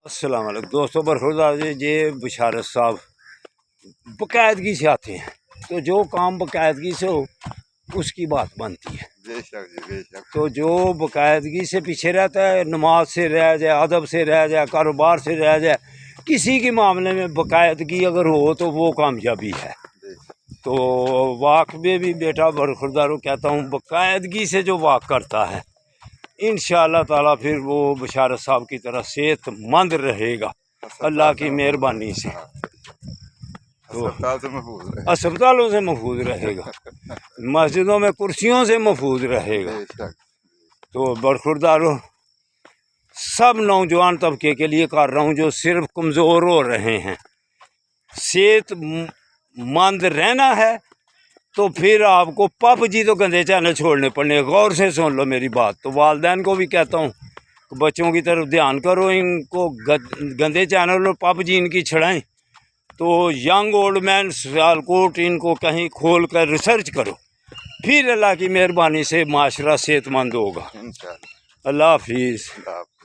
السلام علیکم دوستوں، برخوردار جی بشارت صاحب باقاعدگی سے آتے ہیں تو جو کام باقاعدگی سے ہو اس کی بات بنتی ہے۔ بے شک جی، بے شک۔ تو جو باقاعدگی سے پیچھے رہتا ہے، نماز سے رہ جائے، ادب سے رہ جائے، کاروبار سے رہ جائے، کسی کے معاملے میں باقاعدگی اگر ہو تو وہ کامیابی ہے۔ تو واک میں بھی بیٹا برخورداروں کہتا ہوں، باقاعدگی سے جو واک کرتا ہے انشاءاللہ تعالیٰ پھر وہ بشارت صاحب کی طرح صحت مند رہے گا اللہ کی مہربانی سے، تو اسپتال سے محفوظ رہے، اسپتالوں سے محفوظ رہے گا، مسجدوں میں کرسیوں سے محفوظ رہے گا۔ بے شک۔ تو برخورداروں سب نوجوان طبقے کے لیے کر رہا ہوں جو صرف کمزور ہو رہے ہیں، صحت مند رہنا ہے تو پھر آپ کو پپ جی تو گندے چینل چھوڑنے پڑنے، غور سے سن لو میری بات۔ تو والدین کو بھی کہتا ہوں کہ بچوں کی طرف دھیان کرو، ان کو گندے چینل اور پپ جی ان کی چھڑائیں، تو ینگ اولڈ مین سیالکوٹ ان کو کہیں کھول کر ریسرچ کرو، پھر اللہ کی مہربانی سے معاشرہ صحت مند ہوگا۔ انشاءاللہ۔ اللہ حافظ۔ اللہ حافظ۔